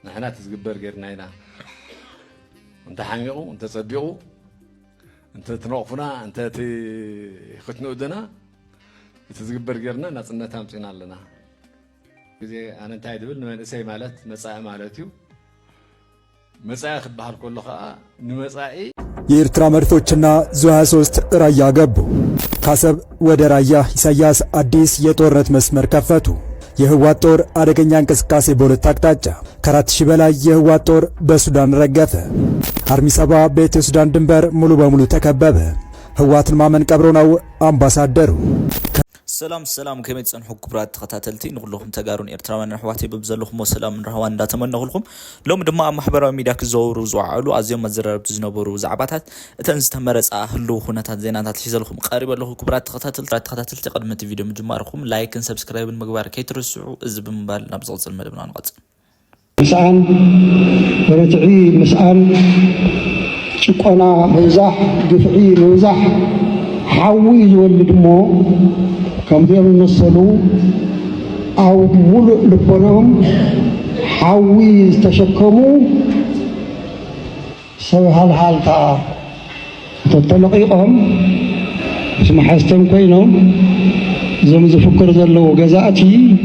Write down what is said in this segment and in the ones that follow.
نحن تزجبر غيرنا هنا أنت حميقو أنت تصبيقو أنت تنوقفنا أنت تختنو دنا تزجبر غيرنا نصنا تامسينا لنا إذا أنا انتهي دبل نمن إسي مالت مساء مالتيو مساء خبها الكل خاء نمساء የኤርትራ መድፎችና ዙ 23 ራያ ገቡ። ካሰብ ወደ ራያ ኢሳያስ አዲስ የጦርነት መስመር ከፈቱ። የህወሓት ጦር አደገኛ እንቅስቃሴ በሁለት አቅጣጫ ከ4000 በላይ የህወሓት ጦር በሱዳን ረገፈ። አርሚ 70 በኢትዮ ሱዳን ድንበር ሙሉ በሙሉ ተከበበ። ህወሓትን ማመን ቀብሮ ነው አምባሳደሩ። ሰላም ከመይ ጸንሑ ክብራት ተኸታተልቲ ንኹልኩም ተጋሩን ኤርትራውያን ኣሕዋተይ በብዘለኹም ሰላም ንረህዋን እንዳተመነኹልኩም ሎም ድማ ኣብ ማሕበራዊ ሚድያ ክዘውሩ ዝውዓሉ ኣዝዮም መዘራረብቲ ዝነበሩ ዛዕባታት እተን ዝተመረፃ ህልው ኩነታት ዜናታት ሒዘልኩም ቀሪበ ኣለኹ። ክብራት ተኸታተልቲ ቅድሚ እቲ ቪድዮ ምጅማርኩም ላይክን ሰብስክራይብን ምግባር ከይትርስዑ እዚ ብምባል ናብ ዝቕፅል መደብና ንቐፅል። مسأن ورتعي مسأن ጭቆና ምዛሕ ግፍዒ ምዛሕ حاوي يولد مو كم ديال نصلو أو ملء لبنهم حاوي تشكموا سوي هالحالتا تطلقيهم اسمع حستم كوينهم زمز فكر ذلو جزاتي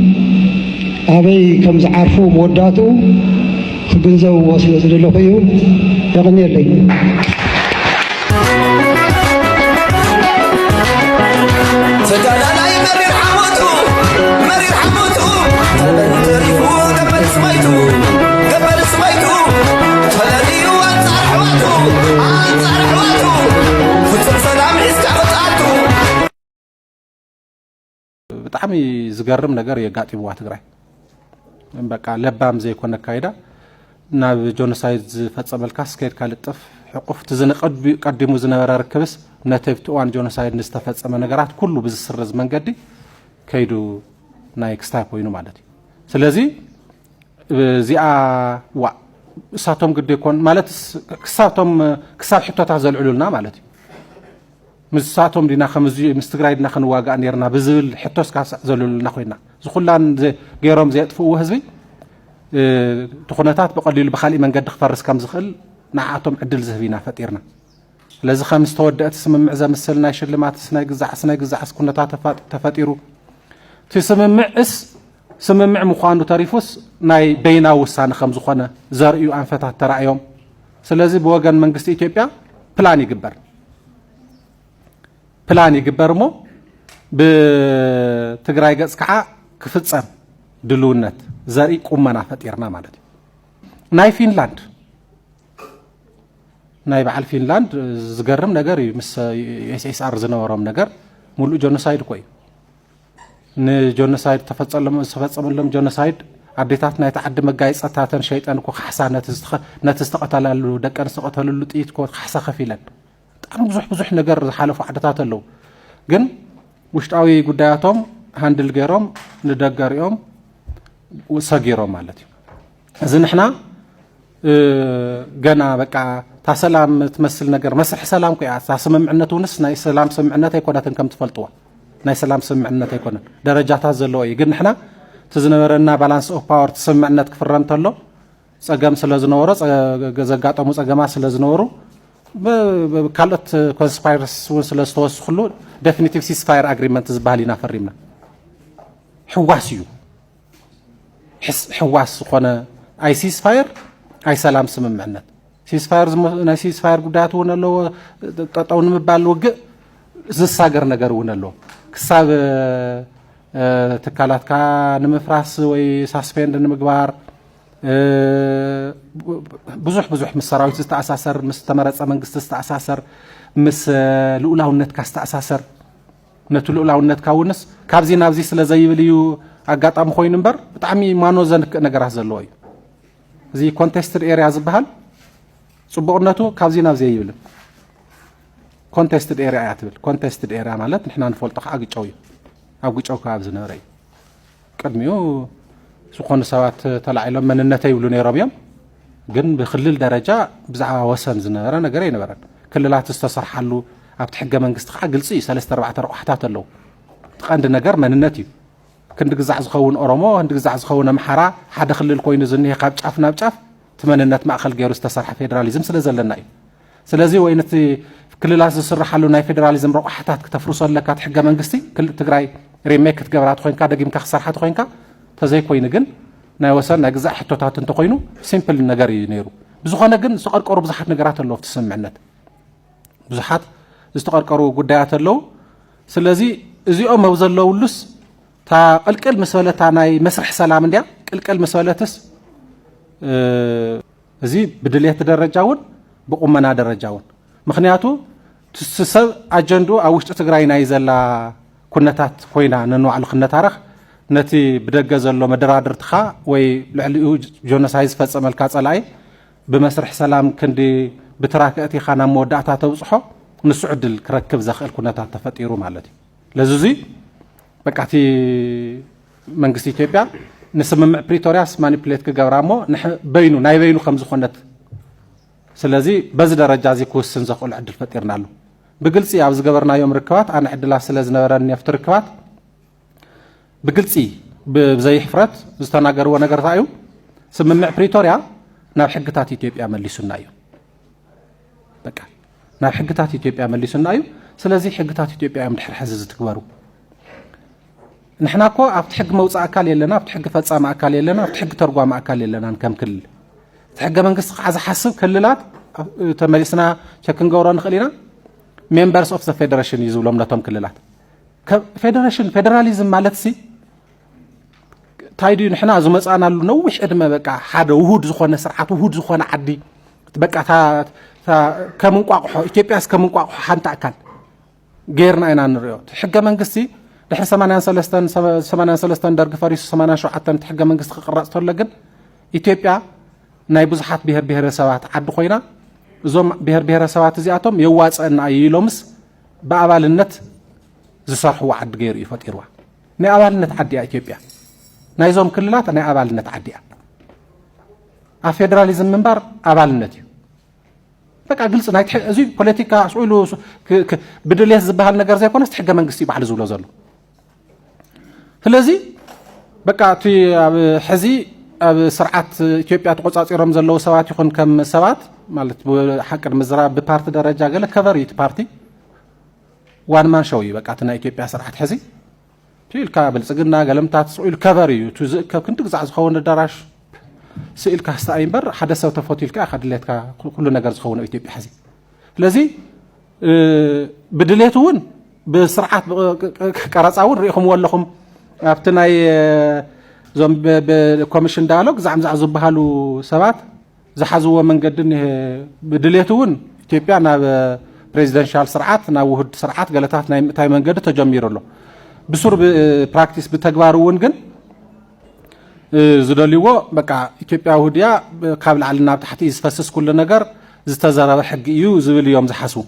أبي كم زعرفوا موداتو خبزوا وصلوا ذلو خيو يغني لي بتعمي زجرم نجار يقاطي بوات غراي بقى لبام زي كنا كايدا ناب جونسايد فتصم الكاسكيد كالطف حقوق تزنق قدمو زنبر ركبس نتفت وان جونسايد نستفصم نغرات كله بزسرز منغدي كيدو نايك ستاپ وينو مالتي سلازي زيا وا ساتوم قد يكون مالت كساب حتوتا زلعلولنا مالتي مساتهم دينا خمزي مستغراي دينا خنواغا نيرنا بزل حتوس كاس زلعلولنا خوينا زخلان غيروم زي طفو حزبي تخونتات بقليل بخالي منقد خفرس كم زخل نعاتهم عدل زهبينا فطيرنا لازم خمس تودات سممع زي مسلنا شلمات سناي غزع سكونتات تفطيرو سممع مخانو تاريفوس ناي بينا وسان خمس خونه زريو انفتات ترايوم سلازي بوغن منግስት ኢትዮጵያ ፕላን ይግበርሞ በትግራይ ገጽ ከዓ ክፍጸም ድሉነት ዘርኢ ቁመና ፈጢርና ማለት ናይ ፊንላንድ ናይ በዓል ፊንላንድ ዝገርም ነገር ምስ ኤስኤስአር ዝነበሮም ነገር ሙሉ ጆኖሳይድ ኮይ ንጆኖሳይድ ተፈጸመሎም ጆኖሳይድ አዴታት ናይ ተዓድ መጋይጸታተን ሸይጣን ኮ ሓሳነት ነተስተቀተላሉ ደቀን ዝተቀተሉሉ ጥይት ኮ ሓሳ ከፊለን ጣም ብዙሕ ነገር ሓለፉ ዓደታት አለው ግን ውሽጣዊ ጉዳያቶም ሃንድል ገሮም ንደጋሪኦም ወሰጊሮም ማለት እዚ ንሕና ገና በቃ ታሰላም ትመስል ነገር መስርሕ ሰላም ኮያ ታስምምዕነት ወንስ ናይ ሰላም ስምምዕነት አይኮናትን ከም ትፈልጥዋ ናይ ሰላም ስምምዕነት አይኮነን ደረጃታት ዘለዎ ግን ንሕና ተዝነበረና ባላንስ ኦፍ ፓወር ስምምዕነት ክፍረም ተሎ ጸገም ስለዝነበረ ዘጋጠሙ ጸገማ ስለዝነበሩ ካልኦት ኮንስፓይረስ ስለስተወስخሉ ዴፊኒቲቭ ሲስፋየር አግሪመንት ዝባህሊና ፈሪምና حواس خونه اي سيسفاير اي سلام سممعنت سيسفاير ጉዳያት ወነለው ተጣውን መባል ወግ ዝሳገር ነገር ወነለው ክሳብ ተካላት ካ ንምፍራስ ወይ ሳስፔንድ ንምግባር ብዙሕ መስራዊት ዝተአሳሰር መስተመረጸ መንግስት ዝተአሳሰር ምስ ልኡላውነት ካስተአሳሰር ነቱ ልኡላውነት ካውንስ ካብዚ ናብዚ ስለዘይብልዩ አጋጣም ኮይን እንበር በጣም ማኖዘን ነገራት ዘለዎ እዩ እዚ ኮንቴስትድ ኤሪያ ዝበሃል ጽቡቅነቱ ካብዚ ናብዚ ይብል ኮንቴስትድ ኤሪያ ያትብል ኮንቴስትድ ኤሪያ ማለት ንሕና ንፈልጦ አግጫው እዩ አግጫው ካብ ዝነበረ ቀድሚው ዝኾነ ሰባት ተላዒሎም መንነተ ይብሉ ነይሮም እዮም ግን በክልል ደረጃ ብዛዕባ ወሰን ዝነበረ ነገር ይነበረ ክልላት ዝተሰርሓሉ ኣብቲ ሕገ መንግስት ከዓ ግልጽ እዩ 3 4 ረቁሕታት ኣለው ተቐንዲ ነገር መንነት እዩ كند جزع زخون أورمو كند جزع زخون محرا حدا خلي الكوين زنيه قاب شاف نابشاف تمنينات ما أخل جيروس تسرح فيدراليزم سلازلنا سلازي وينتي كل لاز سرح له ناي فيدراليزم روحتات كتفرص لك تحق منجستي كل تجراي ريميك تجبرات خوين كا دقيم كخسر حد خوين كا تزاي كوين جن ناي وصل نجزع حتوتات انت خوينو سيمبل النجاري نيرو بزخانة جن سقر قرب بزحت نجارات اللو في تسمع النت بزحت استقر قرو قديات اللو سلازي زي موزل لو لس تا الكل مسؤولة ناي مسرح سلام ديا الكل مسؤولتس زي بدلية درجاون بقومنا درجاون مخنياتو تسسب أجندو أوش تقرأي نايزلا كنتات خوينا ننوع الخنتارخ نتي بدقة زلو مدرادر تخا وي لعليو جونسايز فتصم الكاتسالاي بمسرح سلام كندي بتراكأتي خانا مودعتا توصحو نسعد الكركب زخل كنتات تفتيرو مالتي لزوزي بقعتي منقسي إثيوبيا نسمم بريتورياس مانيبيليت كجبرامو بينو ناي بينو خمس خنت سلازي بز درجة زي كوسن زقول عدل فتيرنا له بقلسي عاوز جبرنا يوم ركبات أنا عدل سلاز نوراني أفتر ركبات بقلسي بزي حفرات زتناجر ونجر ثايو سمم بريتوريا ناب حقتات إثيوبيا مليسونا يو بقى ناب حقتات إثيوبيا مليسونا يو سلازي حقتات إثيوبيا مدحر حزز تكبروا نحنا كو أفتحق موت أكال يلنا أفتحق فتسام أكال يلنا أفتحق ترقوام أكال يلنا نكم كل تحق منقص عز حسب كللات تمارسنا شكن جوران خلينا members of the federation يزولهم لتهم كللات federalism مالتسي تايدي نحنا زمس أنا نوش أدم بقى حدا وهود زخونا سرعة وهود زخونا عدي بقى تا كم قاقح إثيوبياس كم قاقح حنت أكل غيرنا أنا نريد حق منقصي لحن سمانا سلستان درج فارس سمانا شو حتى نتحق منقص قرأت طلقن إثيوبيا ناي بزحات بهر سوات عد خوينا زوم بهر سوات زياتهم يواص ان ايلومس بابالنت زصرحوا عد غير يفطيروا ناي ابالنت عدي اثيوبيا ناي زوم كللات ناي ابالنت عدي افيدراليزم منبر ابالنت بقى قلص ناي ازي بوليتيكا اسولو بدليات زبال ነገር ዘይኮነስ تحق መንግስቲ ባሕል ዝብሎ ዘሎ ስለዚህ በቃ እቲ ሕዚ ኣብ ስርዓት ኢትዮጵያ ተቆጻጽሮም ዘለው ሰባት ይኹን ከም ሰባት ማለት ሓቅር ምዝራብ በፓርቲ ደረጃ ገለ ከቨሪት ፓርቲ ዋን ማን ሾው በቃ ተና ኢትዮጵያ ስርዓት ሕዚ ትልካ ብልጽግና ገለምታት ስኡል ከቨሪ ክንት ግዛዕ ዝኸውን ደራሽ ስኢልካ ስታይምበር ሓደ ሰብ ተፈቲልካ ሓድለትካ ኩሉ ነገር ዝኸውን ኢትዮጵያ ሕዚ ስለዚህ بدليتون بسرعة كراساون ريهم ولهم أبتناي زم بكوميشن ديالوج زعم زبهالو سبات زحزوا من قدن بدليتون إثيوبيا نا بريزيدنشال سرعات نا وهد سرعات قالتها تاي من قد تجمير له بصور براكتيس بتجبارون جن زدليو بقى إثيوبيا وهديا قبل على تحت يسفسس كل نجار زتزرع حق يو زبل يوم زحسو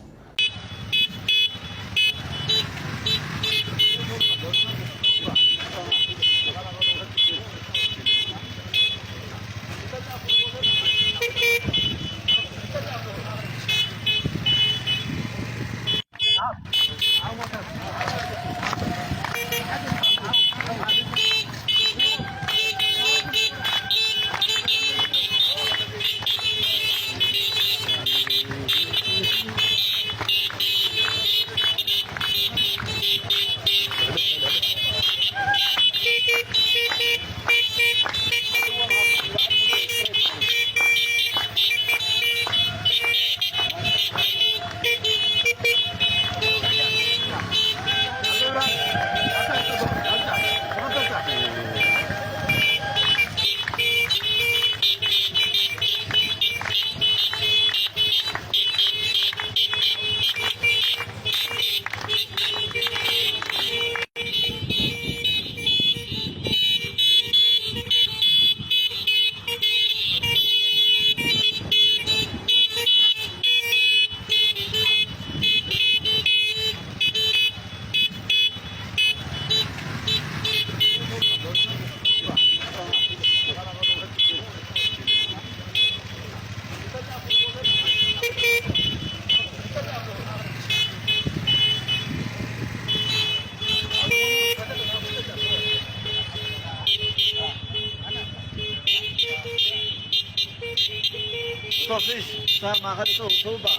ستوفيش ما خدته صوبة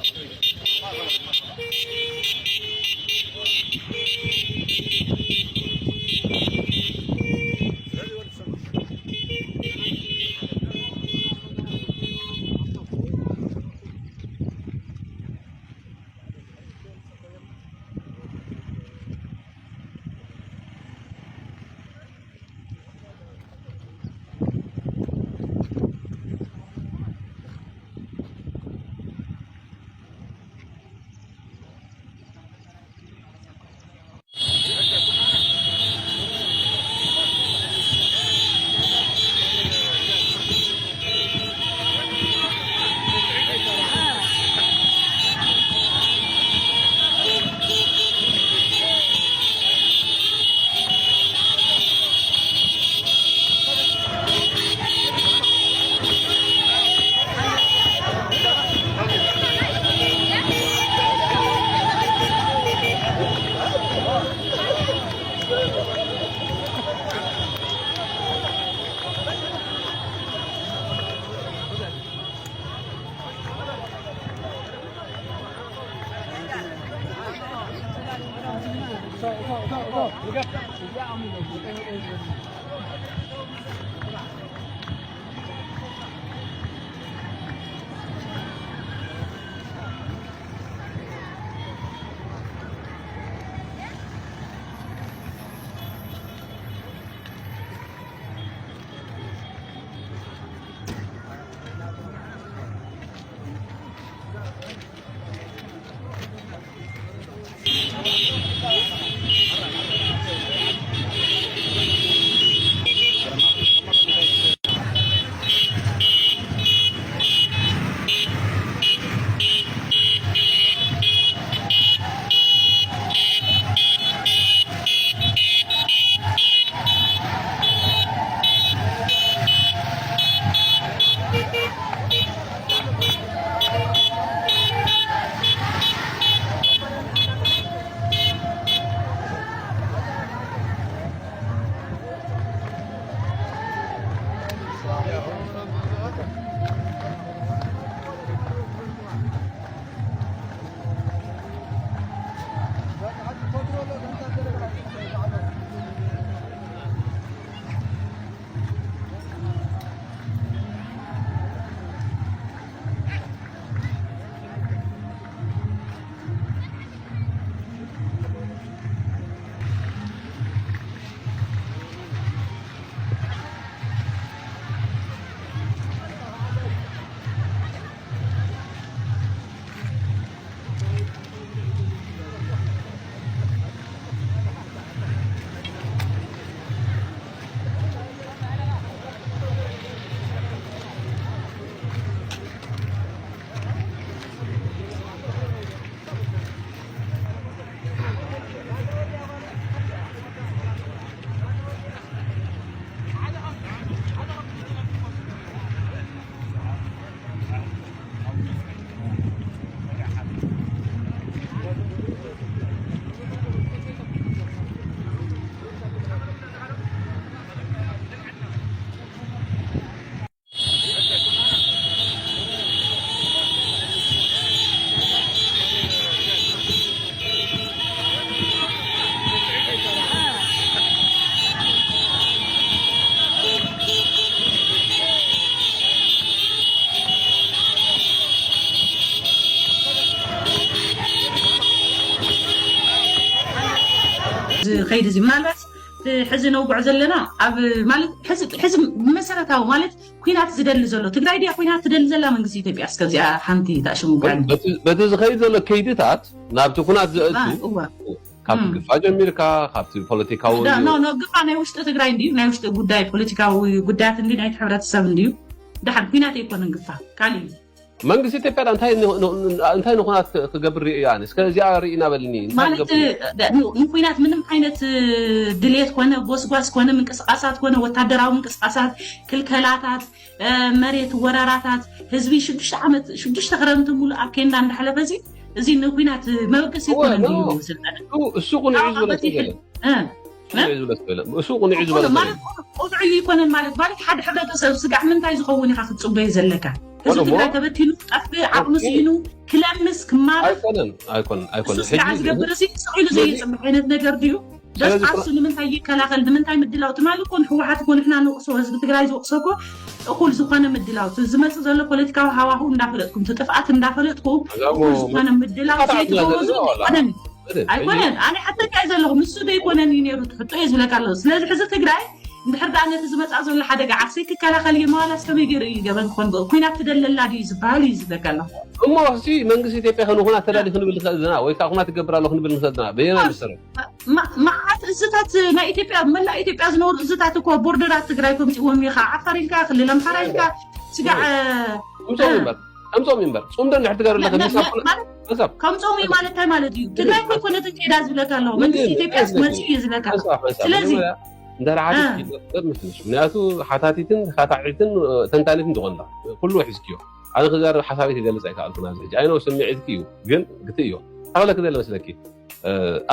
خير زي مالت حزن وقع زلنا مالت حزن مسرتاو مالت كوينات زدل زلو تግራይ ዲያ ኩናት ትደል ዘላ መንግስቲ ኢትዮጵያ እስከዚያ ሓንቲ ታሽሙ ጋር በቲ ዝኸይድ ዘሎ ከይድታት ናብቲ ኩናት ዝእቱ ካብቲ ግፋ ጀሚርካ ካብቲ ፖለቲካዊ ኖ ግፋ ናይ ውሽጢ ትግራይ እንዲዩ ናይ ውሽጢ ጉዳይ ፖለቲካዊ ጉዳያት እንዲ ናይ ሕብረተሰብ እንዲዩ ድሓን ኩናት ኣይኮነን ግፋ ካሊ መንግስቲ ኢትዮጵያ እንታይ ንኩናት ክገብር ሪእያኒ እስከዚያ ሪእና በልኒ ማለት ኩናት ምንም ዓይነት ድሌት ኮነ ጎስጓስ ኮነ ምንቅስቃሳት ኮነ ወታደራዊ ምንቅስቃሳት ክልከላታት መሬት ወራራታት ህዝቢ 6 ዓመት 6 ክረምቲ ሙሉ ኣብ ኬንዳ እንዳሕለፈ እዚ ንኩናት መበገስ ይኮነ እንዲዩ ስልጣን እሱ ቁንዕ እሱ ቁንዕ ዝበለ ማለት ቁንዕ ይኮነን ማለት ሓደ ሕብረተሰብ ስጋዕ ምንታይ ዝኸውን ኢኻ ክትፅበይ ዘለካ ህዝብ ትግራይ ተበቲኑ ጠፍ ዓቕሚ ሲኑ ክለምስ ክማር ኣይኮነን ስጋዕ ዝገብር ሲ ስኢሉ ዘይፅምዕ ዓይነት ነገር ድዩ ደስ ዓርሱ ንምንታይ ይከላኸል ንምንታይ ምድላው ትማል ኮን ህወሓት ኮን ንሕና ንቕሶ ህዝቢ ትግራይ ዝቕሶኮ እኹል ዝኾነ ምድላው ዝመፅእ ዘሎ ፖለቲካዊ ሃዋህው እንዳፈለጥኩም ጥፍኣት እንዳፈለጥኩም እኹል ዝኾነ ምድላው ዘይትገበዙ ኣይኮነን ኣነ ሓተካ እዩ ዘለኹም ንሱ ደይኮነን እዩ ነይሩ ትሕቶ እየ ዝብለካ ኣለሁ ስለዚ ሕዚ ትግራይ እንድሕር ዳኣ ነቲ ዝመፅእ ዘሎ ሓደጋ ዓርሰይ ክከላኸል እየ መዋላ ሰበይ ገይሩ እዩ ገበን ክኾን ኩናት ትደለላ ድዩ ዝበሃል እዩ ዝብለካ ኣለኹ እሞ ሕዚ መንግስቲ ኢትዮጵያ ከን ኩናት ተዳሊ ክንብል ንኽእል ዘለና ወይ ከዓ ኩናት ትገብር ኣሎ ክንብል ንኽእል ዘለና በየና መሰረት መዓት እዝታት ናይ ኢትዮጵያ መላእ ኢትዮጵያ ዝነበሩ እዝታት እኮ ቦርደራት ትግራይ ከምፂዎም ኢኻ ዓፋር ኢልካ ክልል ኣምሓራ ኢልካ ስጋዕ ከምፆም እምበር ፅምዶ ንድሕር ትገብር ኣለካ ከምፆም እዩ ማለት እንታይ ማለት እዩ ትግራይ ኮ ኮነትን ከይዳ ዝብለካ ኣለኹ መንግስቲ ኢትዮጵያ መፅእ እዩ ዝብለካ ስለዚ እንዳርዓት ምትንሽ ምክንያቱ ሓታቲትን ካታዒትን ተንታኒትን ዝኾንላ ኩሉ ሒዝክዮ ኣነ ክዛረብ ሓሳቤት ይገልፅ ኣይከኣልኩና እዚ ሕጂ ኣይኖ ስምዒትኪ እዩ ግን ግቲ እዮ ኣኽለክ ዘለ መስለኪ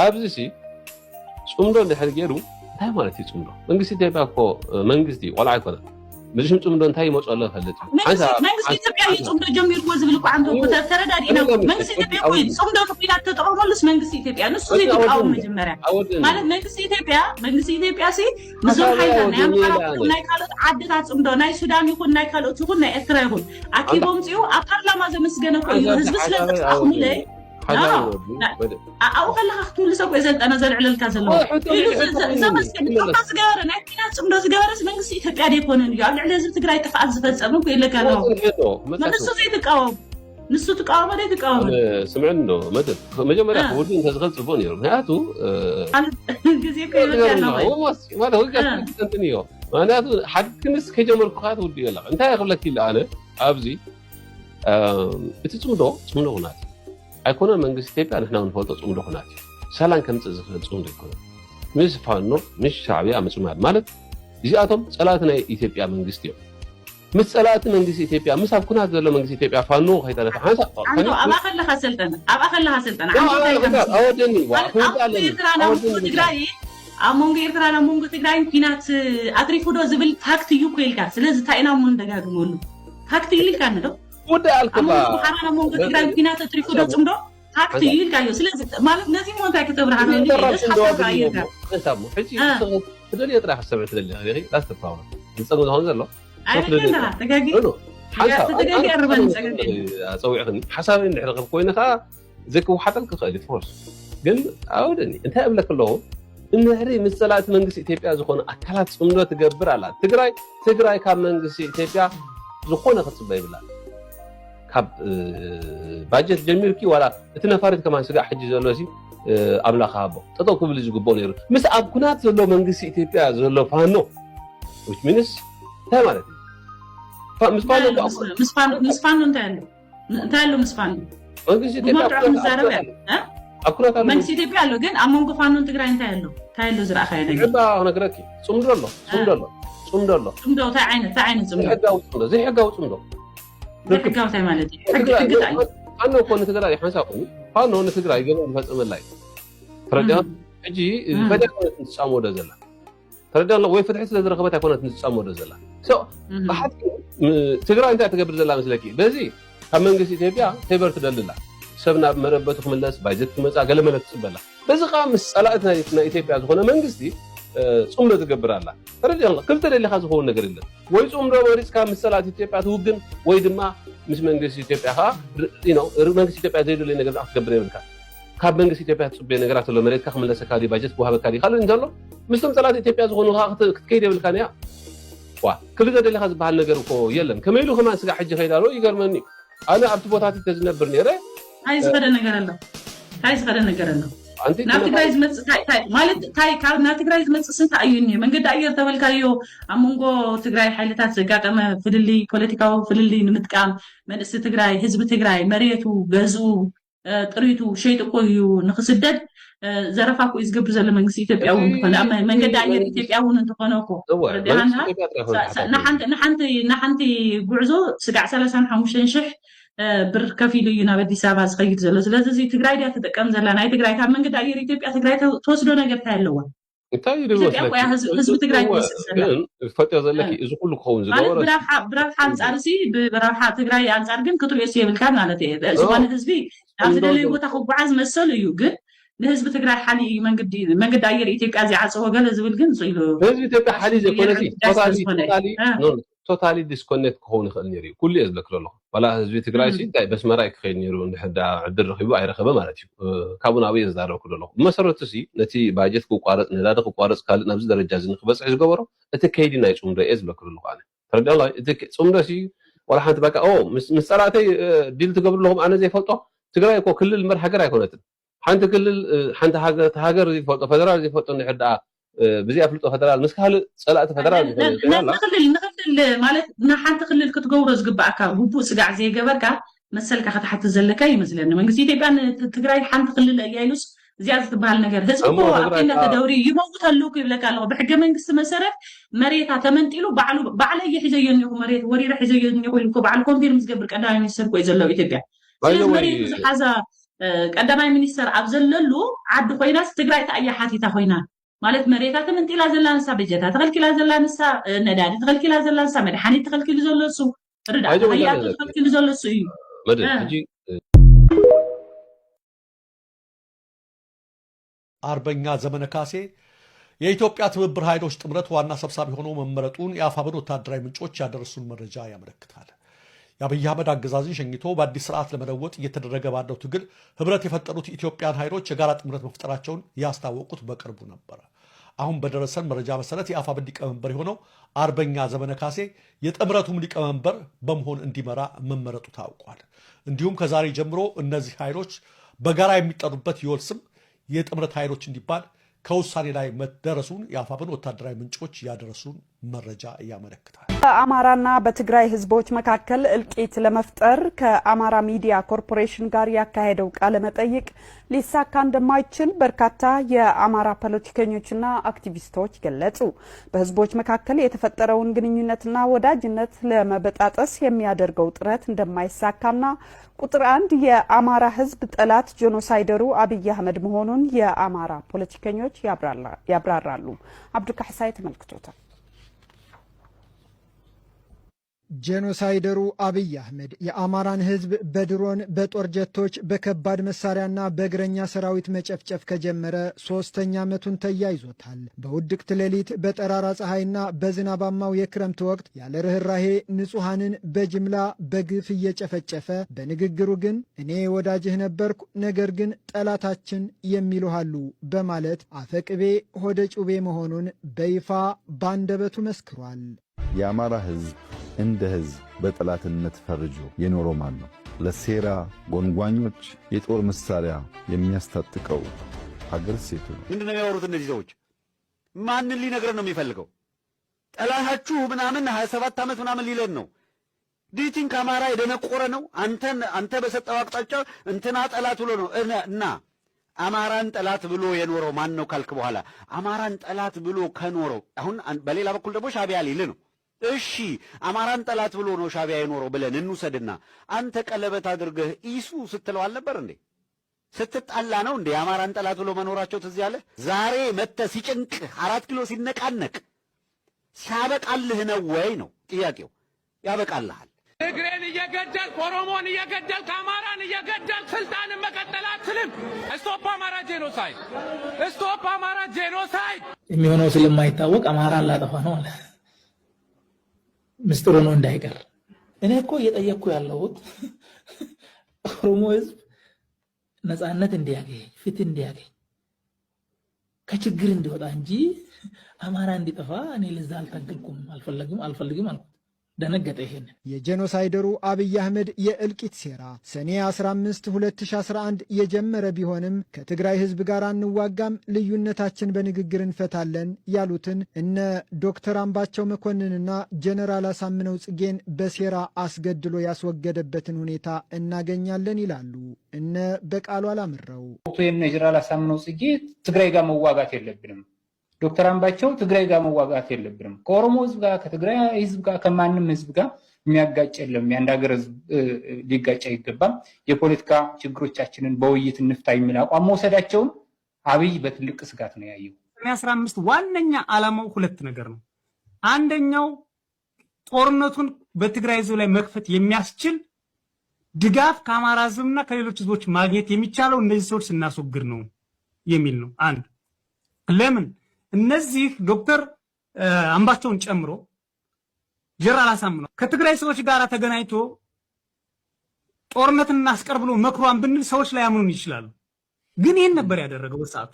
ኣብዚ ሲ ፅምዶ እንድሕር ገይሩ እንታይ ማለት እዩ ፅምዶ መንግስቲ ኢትዮጵያ እኮ መንግስቲ ቆልዓ ኣይኮነን ብዝሽም ፅምዶ እንታይ ይመፁ ኣሎ ይፈልጥ መንግስቲ ኢትዮጵያ እዩ ፅምዶ ጀሚርዎ ዝብል እኮ ዓንተ እኮ ተረዳዲእና መንግስቲ ኢትዮጵያ ቆይ ፅምዶ ክፊላት ተጠቕመሉስ መንግስቲ ኢትዮጵያ ንሱ ዘይተቃወም መጀመርያ ማለት መንግስቲ ኢትዮጵያ ሲ ንዞም ሓይላት ናይ ኣምሓራ ይኹን ናይ ካልኦት ዓድታት ፅምዶ ናይ ሱዳን ይኹን ናይ ካልኦት ይኹን ናይ ኤርትራ ይኹን ኣኪቦም ፅኡ ኣብ ፓርላማ ዘመስገነ እኮ እዩ ህዝቢ ስለዝተቃወሙለይ ኣብኡ ከለካ ክትውልሰ ኮ ዘልጠነ ዘልዕለልካ ዘለዎ ዘመስገን እኳ ዝገበረ ናይ ኩናት ፅምዶ ዝገበረስ መንግስቲ ኢትዮጵያ ደይኮነን እዩ ኣብ ልዕሊ ህዝቢ ትግራይ ጥፍኣት ዝፈፀመ ኮ የለካ ኣለዎ ንሱ ዘይትቃወም ንሱ ትቃወሞ ደ ትቃወመ ስምዕን ዶ መደብ መጀመርያ ክውዱ እንተዝኽእል ፅቡቅ ነይሩ ምክንያቱ ግዜ ኮ ይበካ ኣለዎ እዮ ምክንያቱ ሓድክንስ ከይጀመርኩ ከዓ ትውድኡ ኣለካ እንታይ ክብለኪ ኢለ ኣነ ኣብዚ እቲ ፅምዶ ኩናት ኣይኮነን መንግስቲ ኢትዮጵያ ንሕና ንፈልጦ ፅምዶ ኩናት እዩ ሰላም ከምፅእ ዝኽእል ፅምዶ ይኮነ ምስ ፋኖ ምስ ሻዕብያ ምፅማድ ማለት እዚኣቶም ፀላእቲ ናይ ኢትዮጵያ መንግስቲ እዮም ምስ ፀላእቲ መንግስቲ ኢትዮጵያ ምስ ኣብ ኩናት ዘሎ መንግስቲ ኢትዮጵያ ፋኖ ከይተረፈ ሓንሳ ኣብኣ ከለካ ሰልጠነ ኣወደኒ ትግራይ ኣብ መንጎ ኤርትራን ኣብ መንጎ ትግራይን ኩናት ኣትሪፉ ዶ ዝብል ፋክት እዩ ኮ ኢልካ ስለዚ እንታይ ኢና ሞ ንደጋግመሉ ፋክት ኢልካ ንዶ ጉዳይ ኣልከባ ሓራና መንጎ ትግራይ ኩናት ኣትሪፉ ዶ ፅምዶ ፋክት ኢልካ እዩ ስለዚ ማለት ነዚ ሞ እንታይ ክትብርሃነ ደስ ሓሳብካ እየካ ሕጂ ትደልዮ ጥራሕ ክሰምዕ ትደሊ ኺ ላስ ተፋውሎ ዝፀጉ ዝኾን ዘሎ ፀዊዕክኒ ሓሳበይ እንድሕር ክብ ኮይኑ ከዓ ዘይክውሓጠል ክኽእል ፎርስ ግን ኣውደኒ እንታይ እብለክ ኣለኹ እንድሕሪ ምስ ፀላእቲ መንግስቲ ኢትዮጵያ ዝኾነ ኣካላት ፅምዶ ትገብር ኣላ ትግራይ ካብ መንግስቲ ኢትዮጵያ ዝኾነ ክፅበ ይብላ ካብ ባጀት ጀሚርኪ ዋላ እቲ ነፋሪት ከማን ስጋዕ ሕጂ ዘሎ ሲ ኣምላኽ ሃቦ ጠጠው ክብል ዝግብኦ ነይሩ ምስ ኣብ ኩናት ዘሎ መንግስቲ ኢትዮጵያ ዘሎ ፋኖ which means እንታይ ማለት እዩ ምስ ፋኖ እንታይ ኣሎ ምስ ፋኖ መንግስቲ ኢትዮጵያ ኣሎ ግን ኣብ መንጎ ፋኖን ትግራይ እንታይ ኣሎ ዝረኣኻዮ ነገር ነገረኪ ፅምዶ ኣሎ ፅምዶ እንታይ ዓይነት ፅምዶ ዘይሕጋዊ ፅምዶ ሕጋዊ እንታይ ማለት እዩ ፋኖ እኮ ንትግራይ ሓንሳብ ኮይኑ ፋኖ ንትግራይ ገበን ዝፈፅመላ እዩ ተረዲኣ ሕጂ ፈድያ ኮነት ንትፃመዶ ዘላ ተረዲኣ ወይ ፍትሒ ስለ ዝረኸበት ኣይኮነት ንትፃመዶ ዘላ ብሓቂ ትግራይ እንታይ ትገብር ዘላ መስለኪ በዚ ካብ መንግስቲ ኢትዮጵያ ፌቨር ትደልላ ሰብ ናብ መረበቱ ክምለስ ባጀት ክመፃ ገለመለ ትፅበላ በዚ ከዓ ምስ ፀላእቲ ናይ ኢትዮጵያ ዝኾነ መንግስቲ ፅምዶ ትገብር ኣላ ተረዲኣ ክልተ ደሊኻ ዝኸውን ነገር የለን ወይ ፅምዶ መሪፅካ ምስ ፀላእቲ ኢትዮጵያ ትውግን ወይ ድማ ምስ መንግስቲ ኢትዮጵያ ከዓ መንግስቲ ኢትዮጵያ ዘይደልዩ ነገር ክትገብር የብልካ ካብ መንግስቲ ኢትዮጵያ ትፅበየ ነገራት ኣሎ መሬትካ ክምለሰካ ዲ ባጀት ክወሃበካ ዲ ካልእ እንተሎ ምስቶም ፀላእቲ ኢትዮጵያ ዝኾኑ ከዓ ክትከይድ የብልካ ኒያ ክልተ ደሊኻ ዝበሃል ነገር እኮ የለን ከመይሉ ከማን ስጋዕ ሕጂ ከይዳሎ ይገርመኒ ኣነ ኣብቲ ቦታት ተዝነብር ነይረ እንታይ ዝኸደ ነገር ኣሎ ናብ ትግራይ ዝመፅእ ማለት ናብ ትግራይ ዝመፅእ ስንታ እዩ እኒሄ መንገዲ ኣየር ተበልካዮ ኣብ መንጎ ትግራይ ሓይልታት ዘጋጠመ ፍልሊ ፖለቲካዊ ፍልሊ ንምጥቃም መንእስቲ ትግራይ ህዝቢ ትግራይ መሬቱ ገዝኡ ጥሪቱ ሸይጡ እኮ እዩ ንክስደድ ዘረፋ እኮ እዩ ዝገብር ዘሎ መንግስቲ ኢትዮጵያ እውን እንትኾነ መንገዲ ኣየር ኢትዮጵያ እውን እንትኾነ እኮ ንሓንቲ ጉዕዞ ስጋዕ 35,000 ብር ከፊሉ እዩ ናብ ኣዲስ ኣበባ ዝኸይድ ዘሎ ስለዚ እዚ ትግራይ ድያ ትጥቀም ዘላ ናይ ትግራይ ካብ መንገዲ ኣየር ኢትዮጵያ ትግራይ ተወስዶ ነገር እንታይ ኣለዋ እንታይ ይመስለክ ህዝብ ትግራይ ይወስደና ፈጥዮ ዘለኪ እዚ ኩሉ ክኸውን ዝገበረ ብራብሓ አንጻርሲ ብራብሓ ትግራይ አንጻር ግን ክትሪእስ የብልካ ማለት እዩ ዝኾነ ህዝቢ ኣብ ዝደለዩ ቦታ ክጓዓዝ መሰሉ እዩ ግን ንህዝቢ ትግራይ ሓሊ መንገዲ ኣየር ኢትዮጵያ ዝዓፀወ ገለ ዝብል ግን ጽኢሉ ህዝቢ ኢትዮጵያ ሓሊ ዘኮነሲ ቶታሊ ዲስኮኔክት ክኸውን ይኽእል ነይሩ ኩሉ የዝብለክሎ ኣለኹ ዋላ ህዝቢ ትግራይ ሲ እንታይ በስመራ ክኸይድ ነይሩ ንሕዳ ዕድል ረኺቡ ኣይረኸበ ማለት እዩ ካብኡ ናብኡ ዝዛረብክሎ ኣለኹ ብመሰረቱ ሲ ነቲ ባጀት ክቋረፅ ነዳዲ ክቋረፅ ካልእ ናብዚ ደረጃ እዚ ንክበፅሕ ዝገበሮ እቲ ከይዲ ናይ ፅምዶ እየ ዝብለክሎ ኣለኹ ኣነ ተረዲእላ እቲ ፅምዶ ሲ ዋላ ሓንቲ በቃ ምስ ፀላእተይ ዲል ትገብሩ ኣለኹም ኣነ ዘይፈልጦ ትግራይ እኮ ክልል መር ሃገር ኣይኮነትን ሓንቲ ክልል ሓንቲ ሃገር ዘይፈልጦ ፈደራል ዘይፈልጦ ንሕዳ بزي أفلت فدرال مسكال صلاة فدرال نخلل مالت نحنت خلل كتجورز جب أكا وبوس قاع زي جبركا مسلك أخذ حتى زلكاي مثلا من قصدي تبان تجري حنت خلل يايلوس زيادة بهالنجار هذا هو أكيد تدوري يموت هاللوك يبلك الله بحاجة من قصة مسرف مريت عتمنتيلو بعلى يحزين يوم مريت وري راح يزين يقول لكم بعلى كونفيرم جبرك أنا مينستر كويس الله يتبع مريت هذا قدامي مينستر أبزللو عد خويناس تجري تأي حاتي تخوينا مالت مريتات من تلا زلان سا بجتا تغلك لا زلان سا نداد تغلك لا زلان سا مدحاني تغلك له زلسو ردا هيا تغلك له زلسو مدد اجي አርበኛ ዘመነ ካሴ የኢትዮጵያ ትብብር ኃይሎች ጥምረት ዋና ሰብሳቢ ሆኖ መመረጡን የአፋብን ወታደራዊ ምንጮች ያደረሱን መረጃ ያመለክታል። የአብይ አህመድ አገዛዝን ሸኝቶ በአዲስ ስርዓት ለመለወጥ እየተደረገ ባለው ትግል ህብረት የፈጠሩት ኢትዮጵያን ኃይሎች የጋራ ጥምረት መፍጠራቸውን ያስታወቁት በቅርቡ ነበር። አሁን በደረሰን መረጃ መሰረት የአፋብን ሊቀመንበር የሆነው አርበኛ ዘመነ ካሴ የጥምረቱም ሊቀመንበር በመሆን እንዲመራ መመረጡ ታውቋል። እንዲሁም ከዛሬ ጀምሮ እነዚህ ኃይሎች በጋራ የሚጠሩበት የወል ስም የጥምረት ኃይሎች እንዲባል ከውሳኔ ላይ መደረሱን የአፋብን ወታደራዊ ምንጮች ያደረሱን መረጃ ያመለክታል። በአማራና በትግራይ ህዝቦች መካከል እልቂት ለመፍጠር ከአማራ ሚዲያ ኮርፖሬሽን ጋር ያካሄደው ቃለ መጠይቅ ሊሳካ እንደማይችል በርካታ የአማራ ፖለቲከኞችና አክቲቪስቶች ገለጹ። በህዝቦች መካከል የተፈጠረውን ግንኙነትና ወዳጅነት ለመበጣጠስ የሚያደርገው ጥረት እንደማይሳካና ቁጥር 1 የአማራ ህዝብ ጠላት ጄኖሳይደሩ አብይ አህመድ መሆኑን የአማራ ፖለቲከኞች ያብራራሉ። አብዱካህሳይ ተመልክቶታል። ጄኖሳይደሩ አብይ አህመድ የአማራን ህዝብ በድሮን በጦር ጀቶች በከባድ መሳሪያና በእግረኛ ሰራዊት መጨፍጨፍ ከጀመረ 3ኛ ዓመቱን ተያይዞታል። በውድቅት ሌሊት በጠራራ ፀሐይና በዝናባማው የክረምት ወቅት ያለ ርህራሄ ንጹሐንን በጅምላ በግፍ እየጨፈጨፈ በንግግሩ ግን እኔ ወዳጅህ ነበርኩ ነገር ግን ጠላታችን የሚሉሃሉ በማለት አፈቅቤ ሆደ ጩቤ መሆኑን በይፋ ባንደበቱ መስክሯል። የአማራ ህዝብ እንደ ህዝብ በጠላትነት ፈርጆ የኖረው ማን ነው? ለሴራ ጎንጓኞች የጦር መሳሪያ የሚያስታጥቀው ሀገር ሴቱ ነው። ምንድነው የሚያወሩት እነዚህ ሰዎች? ማንን ሊነግረን ነው የሚፈልገው? ጠላታችሁ ምናምን 27 ዓመት ምናምን ሊለን ነው። ዲቲንክ አማራ የደነቆረ ነው። አንተ በሰጠው አቅጣጫ እንትና ጠላት ብሎ ነው እና አማራን ጠላት ብሎ የኖረው ማን ነው ካልክ በኋላ አማራን ጠላት ብሎ ከኖረው አሁን በሌላ በኩል ደግሞ ሻቢያ ሊል ነው። እሺ አማራን ጠላት ብሎ ነው ሻቢያ የኖረው ብለን እንውሰድና አንተ ቀለበት አድርገህ ኢሱ ስትለው አልነበር እንዴ? ስትጣላ ነው እንዴ አማራን ጠላት ብሎ መኖራቸው ትዝ ያለ? ዛሬ መተ ሲጭንቅ 4 ኪሎ ሲነቃነቅ ሲያበቃልህ ነው ወይ ነው ጥያቄው? ያበቃልሃል። ትግሬን እየገደልክ ኦሮሞን እየገደልክ አማራን እየገደልክ ስልጣንን መቀጠል አትችልም። ስቶፕ አማራ ጄኖሳይድ! ስቶፕ አማራ ጄኖሳይድ! የሚሆነው ስለማይታወቅ አማራን ላጠፋ ነው አለ። ምስጢሩ ነው እንዳይቀር። እኔ እኮ እየጠየቅኩ ያለሁት ኦሮሞ ህዝብ ነፃነት እንዲያገኝ፣ ፍትህ እንዲያገኝ፣ ከችግር እንዲወጣ እንጂ አማራ እንዲጠፋ እኔ ለዛ አልታገልኩም፣ አልፈልግም አልኩ። ደነገጠ። ይሄን የጄኖሳይደሩ አብይ አህመድ የእልቂት ሴራ ሰኔ 15 2011 የጀመረ ቢሆንም ከትግራይ ህዝብ ጋር አንዋጋም፣ ልዩነታችን በንግግር እንፈታለን ያሉትን እነ ዶክተር አምባቸው መኮንንና ጀነራል አሳምነው ጽጌን በሴራ አስገድሎ ያስወገደበትን ሁኔታ እናገኛለን ይላሉ እነ በቃሉ አላምረው። የነ ጀነራል አሳምነው ጽጌ ትግራይ ጋር መዋጋት የለብንም፣ ዶክተር አምባቸው ትግራይ ጋር መዋጋት የለብንም፣ ከኦሮሞ ህዝብ ጋር ከትግራይ ህዝብ ጋር ከማንም ህዝብ ጋር የሚያጋጭ የለም፣ የአንድ ሀገር ህዝብ ሊጋጭ አይገባም፣ የፖለቲካ ችግሮቻችንን በውይይት እንፍታ የሚል አቋም መውሰዳቸውን አብይ በትልቅ ስጋት ነው ያየው። 15 ዋነኛ ዓላማው ሁለት ነገር ነው። አንደኛው ጦርነቱን በትግራይ ህዝብ ላይ መክፈት የሚያስችል ድጋፍ ከአማራ ህዝብና ከሌሎች ህዝቦች ማግኘት የሚቻለው እነዚህ ሰዎች ስናስወግድ ነው የሚል ነው። አንድ ለምን እነዚህ ዶክተር አምባቸውን ጨምሮ ጀነራል አሳምነው ከትግራይ ሰዎች ጋር ተገናኝቶ ጦርነትን እናስቀር ብሎ መክሯን ብንል ሰዎች ላይ ያምኑን ይችላሉ። ግን ይሄን ነበር ያደረገው በሰዓቱ።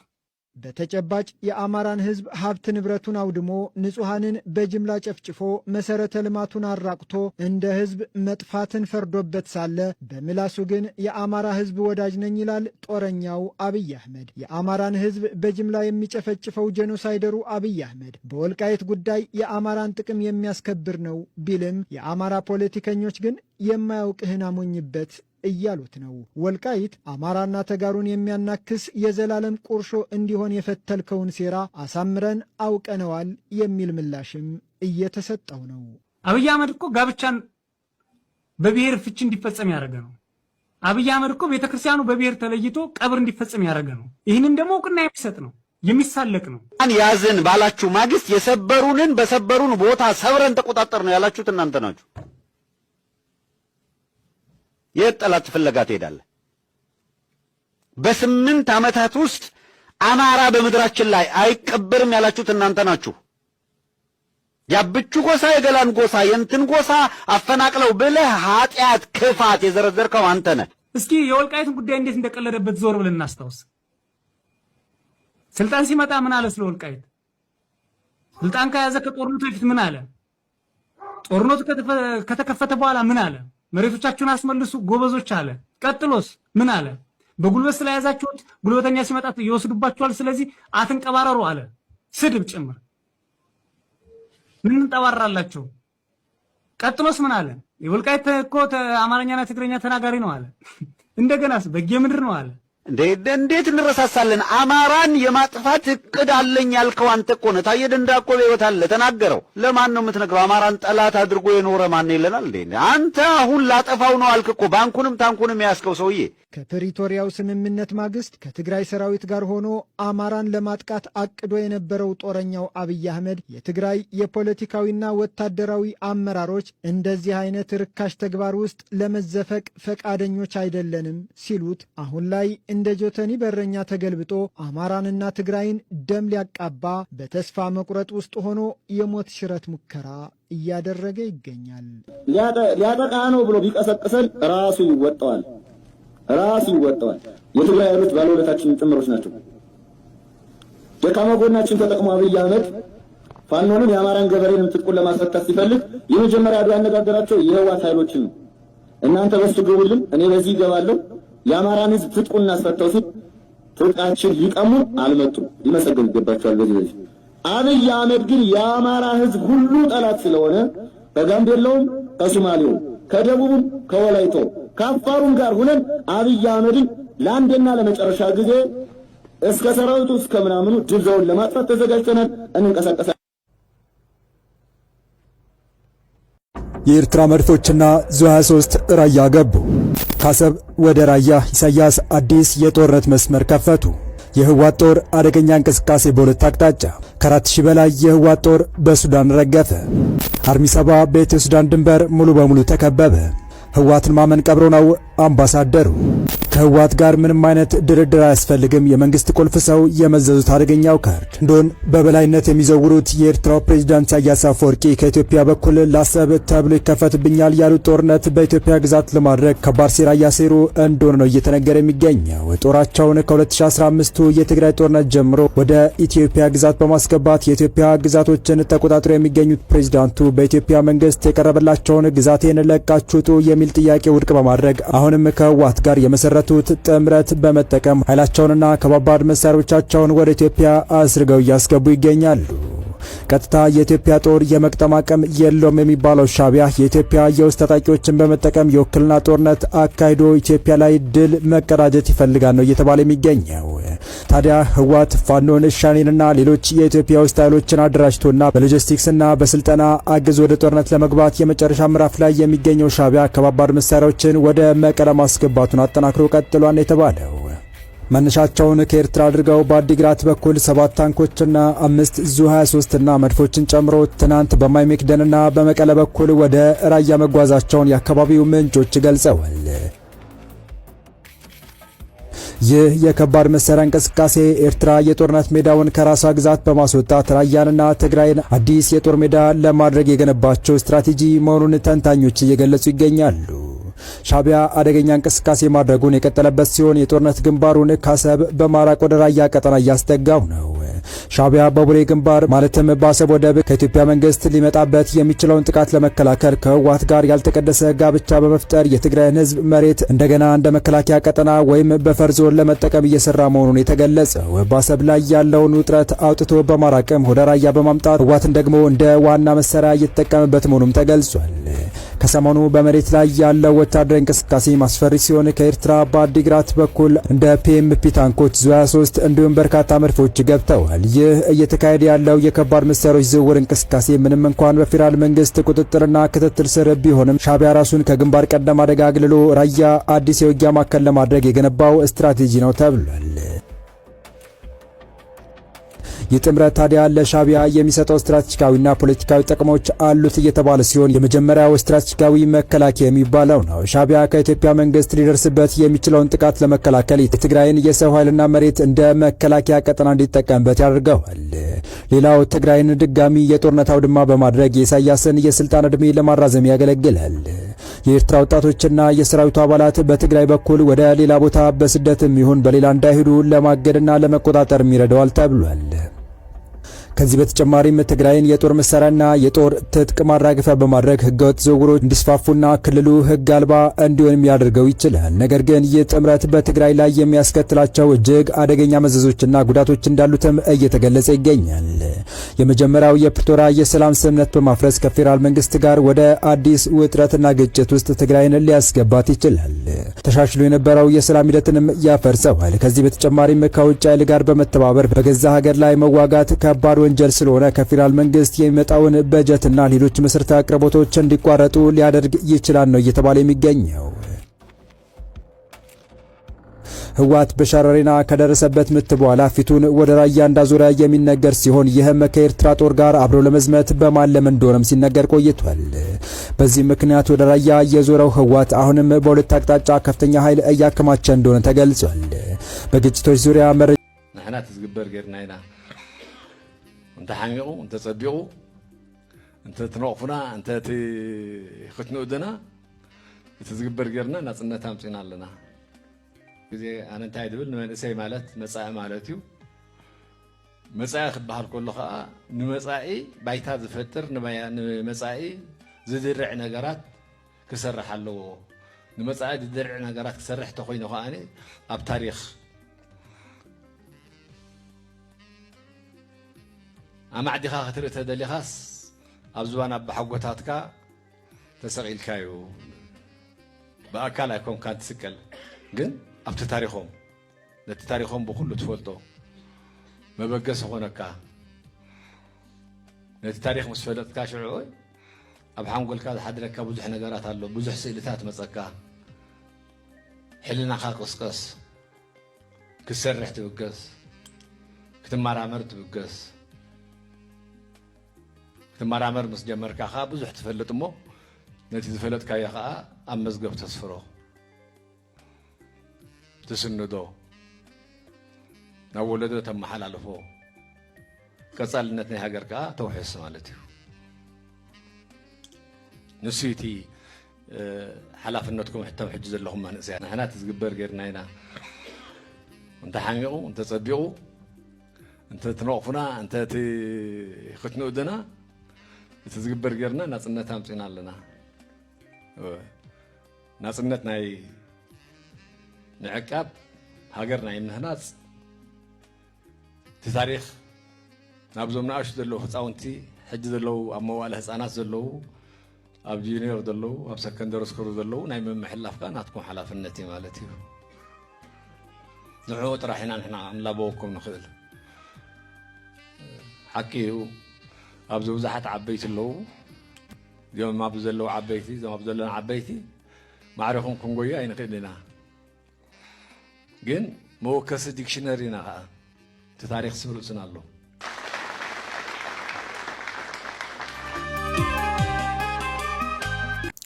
በተጨባጭ የአማራን ህዝብ ሀብት ንብረቱን አውድሞ ንጹሐንን በጅምላ ጨፍጭፎ መሰረተ ልማቱን አራቁቶ እንደ ህዝብ መጥፋትን ፈርዶበት ሳለ በምላሱ ግን የአማራ ህዝብ ወዳጅ ነኝ ይላል ጦረኛው አብይ አህመድ። የአማራን ህዝብ በጅምላ የሚጨፈጭፈው ጄኖሳይደሩ አብይ አህመድ በወልቃይት ጉዳይ የአማራን ጥቅም የሚያስከብር ነው ቢልም የአማራ ፖለቲከኞች ግን የማያውቅህን አሞኝበት እያሉት ነው። ወልቃይት አማራና ተጋሩን የሚያናክስ የዘላለም ቁርሾ እንዲሆን የፈተልከውን ሴራ አሳምረን አውቀነዋል የሚል ምላሽም እየተሰጠው ነው። አብይ አህመድ እኮ ጋብቻን በብሔር ፍቺ እንዲፈጸም ያደረገ ነው። አብይ አህመድ እኮ ቤተክርስቲያኑ በብሔር ተለይቶ ቀብር እንዲፈጸም ያደረገ ነው። ይህንን ደግሞ እውቅና የሚሰጥ ነው፣ የሚሳለቅ ነው። ያዝን ባላችሁ ማግስት የሰበሩንን በሰበሩን ቦታ ሰብረን ተቆጣጠር ነው ያላችሁት እናንተ ናችሁ። የጠላት ፍለጋ ትሄዳለህ። በ8 ዓመታት ውስጥ አማራ በምድራችን ላይ አይቀበርም ያላችሁት እናንተ ናችሁ። ያብቹ ጎሳ፣ የገላን ጎሳ፣ የእንትን ጎሳ አፈናቅለው ብለህ ኃጢአት፣ ክፋት የዘረዘርከው አንተ ነህ። እስኪ የወልቃይትን ጉዳይ እንዴት እንደቀለደበት ዞር ብለን እናስታውስ። ስልጣን ሲመጣ ምን አለ ስለ ወልቃይት? ስልጣን ከያዘ ከጦርነቱ በፊት ምን አለ? ጦርነቱ ከተከፈተ በኋላ ምን አለ? መሬቶቻችሁን አስመልሱ ጎበዞች አለ። ቀጥሎስ ምን አለ? በጉልበት ስለያዛችሁት ጉልበተኛ ሲመጣ ይወስዱባችኋል፣ ስለዚህ አትንቀባረሩ አለ። ስድብ ጭምር ምን እንጠባራላችሁ? ቀጥሎስ ምን አለ? የወልቃይት እኮ አማርኛና ትግረኛ ተናጋሪ ነው አለ። እንደገናስ በጌ ምድር ነው አለ። እንዴት እንረሳሳለን? አማራን የማጥፋት እቅድ አለኝ ያልከው አንተ እኮ ነህ። ታየ ደንዳ እኮ በሕይወት አለ፣ ተናገረው። ለማን ነው የምትነግረው? አማራን ጠላት አድርጎ የኖረ ማን ይለናል እንዴ? አንተ አሁን ላጠፋው ነው አልክ እኮ። ባንኩንም ታንኩንም ያስከው ሰውዬ ከፕሪቶሪያው ስምምነት ማግስት ከትግራይ ሰራዊት ጋር ሆኖ አማራን ለማጥቃት አቅዶ የነበረው ጦረኛው አብይ አህመድ የትግራይ የፖለቲካዊና ወታደራዊ አመራሮች እንደዚህ አይነት ርካሽ ተግባር ውስጥ ለመዘፈቅ ፈቃደኞች አይደለንም ሲሉት አሁን ላይ እንደ ጆተኒ በረኛ ተገልብጦ አማራንና ትግራይን ደም ሊያቃባ በተስፋ መቁረጥ ውስጥ ሆኖ የሞት ሽረት ሙከራ እያደረገ ይገኛል። ሊያጠቃ ነው ብሎ ቢቀሰቅሰን ራሱ ይወጣዋል። የትግራይ ኃይሎች ባለውለታችን ጭምሮች ናቸው። ደካማ ጎናችን ተጠቅሞ አብይ አህመድ ፋኖንም የአማራን ገበሬንም ትጥቁን ለማስፈታት ሲፈልግ የመጀመሪያ ያነጋገራቸው የህወሓት ኃይሎችን ነው። እናንተ በሱ ግቡልን፣ እኔ በዚህ ይገባለሁ፣ የአማራን ህዝብ ትጥቁን እናስፈታው ሲል ትጥቃችን ሊቀሙን አልመጡም። ሊመሰገኑ ይገባቸዋል። በዚህ አብይ አህመድ ግን የአማራ ህዝብ ሁሉ ጠላት ስለሆነ ከጋምቤላውም፣ ከሶማሌውም፣ ከደቡብም፣ ከወላይታው ከአፋሩም ጋር ሆነን አብይ አህመድን ለአንዴና ለመጨረሻ ጊዜ እስከ ሰራዊቱ እስከ ምናምኑ ድብዛውን ለማጥፋት ተዘጋጅተናል፣ እንንቀሳቀሳለን። የኤርትራ መድፎችና ዙ23 ራያ ገቡ። ካሰብ ወደ ራያ ኢሳያስ አዲስ የጦርነት መስመር ከፈቱ። የህወሓት ጦር አደገኛ እንቅስቃሴ በሁለት አቅጣጫ። ከ4000 በላይ የህወሓት ጦር በሱዳን ረገፈ። አርሚ 70 በኢትዮ ሱዳን ድንበር ሙሉ በሙሉ ተከበበ። ህወሓትን ማመን ቀብሮ ነው አምባሳደሩ። ከህወሓት ጋር ምንም አይነት ድርድር አያስፈልግም፣ የመንግስት ቁልፍ ሰው የመዘዙት አደገኛው ካርድ እንደሆን በበላይነት የሚዘውሩት የኤርትራው ፕሬዝዳንት ኢሳያስ አፈወርቂ ከኢትዮጵያ በኩል ላሰብ ተብሎ ይከፈትብኛል ያሉት ጦርነት በኢትዮጵያ ግዛት ለማድረግ ከባድ ሴራ እያሴሩ እንደሆነ ነው እየተነገረ የሚገኘው። ጦራቸውን ከ2015ቱ የትግራይ ጦርነት ጀምሮ ወደ ኢትዮጵያ ግዛት በማስገባት የኢትዮጵያ ግዛቶችን ተቆጣጥሮ የሚገኙት ፕሬዝዳንቱ በኢትዮጵያ መንግስት የቀረበላቸውን ግዛቴን ለቃችሁ ውጡ የሚል ጥያቄ ውድቅ በማድረግ አሁንም ከህወሓት ጋር የመሰረቱት ጥምረት በመጠቀም ኃይላቸውንና ከባባድ መሳሪያዎቻቸውን ወደ ኢትዮጵያ አስርገው እያስገቡ ይገኛሉ። ቀጥታ የኢትዮጵያ ጦር የመቅጠም አቅም የለውም የሚባለው ሻዕቢያ የኢትዮጵያ የውስጥ ታጣቂዎችን በመጠቀም የውክልና ጦርነት አካሂዶ ኢትዮጵያ ላይ ድል መቀዳጀት ይፈልጋል ነው እየተባለ የሚገኘው። ታዲያ ህወሓት ፋኖን፣ ሻኔንና ሌሎች የኢትዮጵያ ውስጥ ኃይሎችን አደራጅቶና በሎጂስቲክስና በስልጠና አግዞ ወደ ጦርነት ለመግባት የመጨረሻ ምዕራፍ ላይ የሚገኘው ሻዕቢያ ከባባድ መሳሪያዎችን ወደ መቀለ ማስገባቱን አጠናክሮ ቀጥሏል የተባለው መነሻቸውን ከኤርትራ አድርገው በአዲግራት በኩል 7 ታንኮችና 5 ዙ23ና መድፎችን ጨምሮ ትናንት በማይሜክደንና በመቀለ በኩል ወደ ራያ መጓዛቸውን የአካባቢው ምንጮች ገልጸዋል። ይህ የከባድ መሳሪያ እንቅስቃሴ ኤርትራ የጦርነት ሜዳውን ከራሷ ግዛት በማስወጣት ራያንና ትግራይን አዲስ የጦር ሜዳ ለማድረግ የገነባቸው ስትራቴጂ መሆኑን ተንታኞች እየገለጹ ይገኛሉ። ሻቢያ አደገኛ እንቅስቃሴ ማድረጉን የቀጠለበት ሲሆን የጦርነት ግንባሩን ካሰብ በማራቅ ወደ ራያ ቀጠና እያስጠጋው ነው። ሻቢያ በቡሬ ግንባር ማለትም በአሰብ ወደብ ከኢትዮጵያ መንግስት ሊመጣበት የሚችለውን ጥቃት ለመከላከል ከህወሓት ጋር ያልተቀደሰ ጋብቻ በመፍጠር የትግራይን ህዝብ መሬት እንደገና እንደ መከላከያ ቀጠና ወይም በፈር ዞን ለመጠቀም እየሰራ መሆኑን የተገለጸው በአሰብ ላይ ያለውን ውጥረት አውጥቶ በማራቅም ወደ ራያ በማምጣት ህወሓትን ደግሞ እንደ ዋና መሳሪያ እየተጠቀመበት መሆኑም ተገልጿል። ከሰሞኑ በመሬት ላይ ያለው ወታደራዊ እንቅስቃሴ ማስፈሪ ሲሆን ከኤርትራ በአዲግራት በኩል እንደ ፒኤምፒ ታንኮች ዙ23 እንዲሁም በርካታ መድፎች ገብተዋል። ይህ እየተካሄደ ያለው የከባድ መሳሪያዎች ዝውውር እንቅስቃሴ ምንም እንኳን በፌዴራል መንግስት ቁጥጥርና ክትትል ስር ቢሆንም ሻቢያ ራሱን ከግንባር ቀደም አደጋ አግልሎ ራያ አዲስ የውጊያ ማዕከል ለማድረግ የገነባው ስትራቴጂ ነው ተብሏል። ይህ ጥምረት ታዲያ ለሻቢያ የሚሰጠው ስትራቴጂካዊና ፖለቲካዊ ጥቅሞች አሉት እየተባለ ሲሆን የመጀመሪያው ስትራቴጂካዊ መከላከያ የሚባለው ነው። ሻቢያ ከኢትዮጵያ መንግስት ሊደርስበት የሚችለውን ጥቃት ለመከላከል የትግራይን የሰው ኃይልና መሬት እንደ መከላከያ ቀጠና እንዲጠቀምበት ያደርገዋል። ሌላው ትግራይን ድጋሚ የጦርነት አውድማ በማድረግ የኢሳያስን የስልጣን ዕድሜ ለማራዘም ያገለግላል። የኤርትራ ወጣቶችና የሰራዊቱ አባላት በትግራይ በኩል ወደ ሌላ ቦታ በስደትም ይሁን በሌላ እንዳይሄዱ ለማገድና ለመቆጣጠር ይረዳዋል ተብሏል። ከዚህ በተጨማሪም ትግራይን የጦር መሳሪያና የጦር ትጥቅ ማራገፊያ በማድረግ ህገወጥ ዝውውሮች እንዲስፋፉና ክልሉ ህግ አልባ እንዲሆን ሊያደርገው ይችላል። ነገር ግን ይህ ጥምረት በትግራይ ላይ የሚያስከትላቸው እጅግ አደገኛ መዘዞችና ጉዳቶች እንዳሉትም እየተገለጸ ይገኛል። የመጀመሪያው የፕሪቶሪያ የሰላም ስምምነት በማፍረስ ከፌዴራል መንግስት ጋር ወደ አዲስ ውጥረትና ግጭት ውስጥ ትግራይን ሊያስገባት ይችላል። ተሻሽሎ የነበረው የሰላም ሂደትንም ያፈርሰዋል። ከዚህ በተጨማሪም ከውጭ ኃይል ጋር በመተባበር በገዛ ሀገር ላይ መዋጋት ከባድ ወንጀል ስለሆነ ከፌዴራል መንግስት የሚመጣውን በጀትና ሌሎች መሰረታዊ አቅርቦቶች እንዲቋረጡ ሊያደርግ ይችላል ነው እየተባለ የሚገኘው። ህወሓት በሸረሪና ከደረሰበት ምት በኋላ ፊቱን ወደ ራያ እንዳዞረ የሚነገር ሲሆን ይህም ከኤርትራ ጦር ጋር አብሮ ለመዝመት በማለም እንደሆነም ሲነገር ቆይቷል። በዚህ ምክንያት ወደ ራያ የዞረው ህወሓት አሁንም በሁለት አቅጣጫ ከፍተኛ ኃይል እያከማቸ እንደሆነ ተገልጿል። በግጭቶች ዙሪያ ንሕና ትዝግበር ጌርና ኢና እንተ ሓሚቑ እንተ ፀቢቑ እንተ ትነቕፉና እንተ ክትንእድና እቲ ዝግበር ጌርና ናፅነት ኣምፂና ኣለና ግዜ ኣነ እንታይ ድብል ንመንእሰይ ማለት መጻኢ ማለት እዩ መጻኢ ክበሃል ከሎ ከዓ ንመጻኢ ባይታ ዝፈጥር ንመጻኢ ዝድርዕ ነገራት ክሰርሕ ኣለዎ ንመጻኢ ዝድርዕ ነገራት ክሰርሕ ተኮይኑ ከዓኒ ኣብ ታሪክ ኣማዕዲኻ ክትርኢ ተደሊኻስ ኣብ ዝባን ኣብ ሓጎታትካ ተሰቂልካ እዩ ብኣካል ኣይኮንካ ትስቀል ግን ኣብቲ ታሪኾም ነቲ ታሪኾም ብኩሉ ትፈልጦ መበገስ ኾነካ ነቲ ታሪክ ምስ ፈለጥካ ሽዑ ኣብ ሓንጎልካ ዝሓድረካ ብዙሕ ነገራት ኣሎ ብዙሕ ስእልታት መፀካ ሕልናኻ ቅስቀስ ክሰርሕ ትብገስ ክትመራመር ትብገስ ክትመራመር ምስ ጀመርካ ከዓ ብዙሕ ትፈልጥ እሞ ነቲ ዝፈለጥካዮ ከዓ ኣብ መዝገብ ተስፍሮ ትስንዶ ናብ ወለዶ ተመሓላልፎ ቀጻልነት ናይ ሃገር ከዓ ተውሕስ ማለት እዩ ንሱ እቲ ሓላፍነትኩም ሕቶም ሕጂ ዘለኹም መንእሰያት ንሕና እቲ ዝግበር ጌርና ኢና እንተ ሓሚቑ እንተ ፀቢቑ እንተ ትነቕፉና እንተ ክትንእድና እቲ ዝግበር ጌርና ናፅነት ኣምፂና ኣለና ናፅነት ናይ ንዕቃብ ሃገር ናይ ምህናፅ እቲ ታሪክ ናብዞም ንኣሽቱ ዘለዉ ህፃውንቲ ሕጂ ዘለዉ ኣብ መዋእለ ህፃናት ዘለዉ ኣብ ጁኒየር ዘለዉ ኣብ ሰከንደሪ ስኩል ዘለዉ ናይ ምምሕላፍካ ናትኩም ሓላፍነት እዩ ማለት እዩ ንዕኡ ጥራሕ ኢና ንሕና ንላበወኩም ንኽእል ሓቂ እዩ ኣብዚ ብዙሓት ዓበይቲ ኣለዉ እዚኦም ኣብ ዘለዉ ዓበይቲ እዞም ኣብ ዘለና ዓበይቲ ማዕሪኹም ክንጎዩ ኣይንኽእል ኢና ግን መወከሲ ዲክሽነሪና ከዓ እቲ ታሪክ ስብልፅና ኣሎ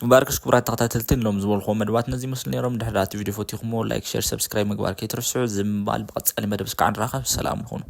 مباركش كبرات تقتاتلتين لهم زبول خو مدبات نزي مسلم نيرم دحرات فيديو فوتيخمو لايك شير سبسكرايب مقبار كيترسعو زمبال بقص علي مدبس كعن راخب سلام هونو